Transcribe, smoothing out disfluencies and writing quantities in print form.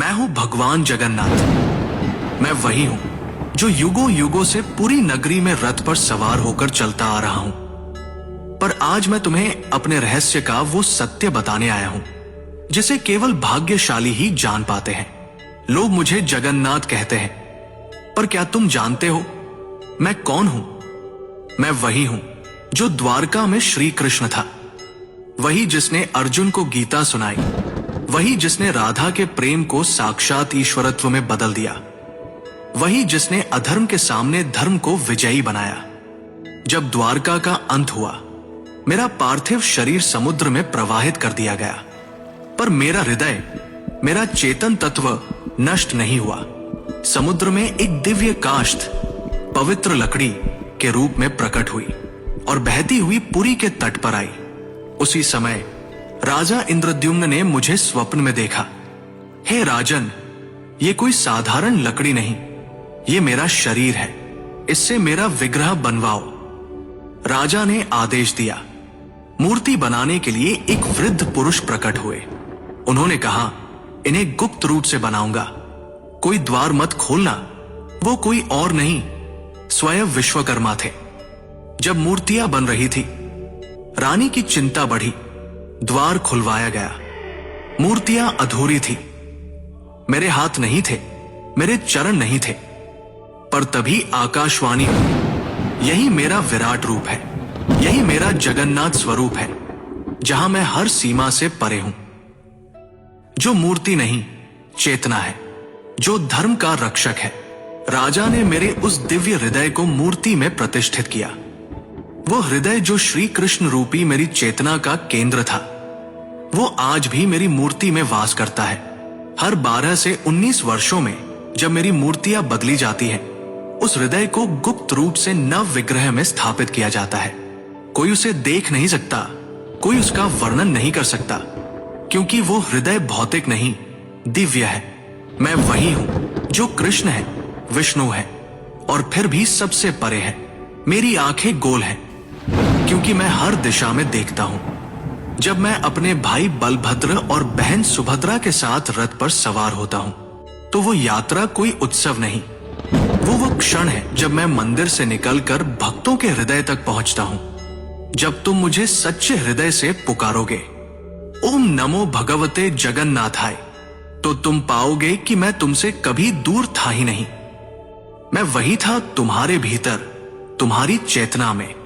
मैं हूं भगवान जगन्नाथ। मैं वही हूं जो युगों युगों से पूरी नगरी में रथ पर सवार होकर चलता आ रहा हूं। पर आज मैं तुम्हें अपने रहस्य का वो सत्य बताने आया हूं जिसे केवल भाग्यशाली ही जान पाते हैं। लोग मुझे जगन्नाथ कहते हैं, पर क्या तुम जानते हो मैं कौन हूं? मैं वही हूं जो द्वारका में श्री कृष्ण था, वही जिसने अर्जुन को गीता सुनाई, वही जिसने राधा के प्रेम को साक्षात ईश्वरत्व में बदल दिया, वही जिसने अधर्म के सामने धर्म को विजयी बनाया। जब द्वारका का अंत हुआ, मेरा पार्थिव शरीर समुद्र में प्रवाहित कर दिया गया, पर मेरा हृदय, मेरा चेतन तत्व नष्ट नहीं हुआ। समुद्र में एक दिव्य काष्ठ पवित्र लकड़ी के रूप में प्रकट हुई और बहती हुई पुरी के तट पर आई। उसी समय राजा इंद्रद्युम्न ने मुझे स्वप्न में देखा। हे राजन, ये कोई साधारण लकड़ी नहीं, ये मेरा शरीर है, इससे मेरा विग्रह बनवाओ। राजा ने आदेश दिया। मूर्ति बनाने के लिए एक वृद्ध पुरुष प्रकट हुए। उन्होंने कहा, इन्हें गुप्त रूप से बनाऊंगा, कोई द्वार मत खोलना। वो कोई और नहीं, स्वयं विश्वकर्मा थे। जब मूर्तियां बन रही थी, रानी की चिंता बढ़ी। द्वार खुलवाया गया। मूर्तियां अधूरी थी। मेरे हाथ नहीं थे, मेरे चरण नहीं थे, पर तभी आकाशवाणी हुई, यही मेरा विराट रूप है, यही मेरा जगन्नाथ स्वरूप है, जहां मैं हर सीमा से परे हूं। जो मूर्ति नहीं, चेतना है, जो धर्म का रक्षक है। राजा ने मेरे उस दिव्य हृदय को मूर्ति में प्रतिष्ठित किया। वो हृदय जो श्री कृष्ण रूपी मेरी चेतना का केंद्र था, वो आज भी मेरी मूर्ति में वास करता है। हर 12 से 19 वर्षों में जब मेरी मूर्तियां बदली जाती हैं, उस हृदय को गुप्त रूप से नव विग्रह में स्थापित किया जाता है। कोई उसे देख नहीं सकता, कोई उसका वर्णन नहीं कर सकता, क्योंकि वो हृदय भौतिक नहीं, दिव्य है। मैं वही हूं जो कृष्ण है, विष्णु है, और फिर भी सबसे परे है। मेरी आंखें गोल हैं, क्योंकि मैं हर दिशा में देखता हूं। जब मैं अपने भाई बलभद्र और बहन सुभद्रा के साथ रथ पर सवार होता हूं, तो वो यात्रा कोई उत्सव नहीं, वो क्षण है जब मैं मंदिर से निकलकर भक्तों के हृदय तक पहुंचता हूं। जब तुम मुझे सच्चे हृदय से पुकारोगे, ओम नमो भगवते जगन्नाथाय, तो तुम पाओगे कि मैं तुमसे कभी दूर था ही नहीं। मैं वही था तुम्हारे भीतर, तुम्हारी चेतना में।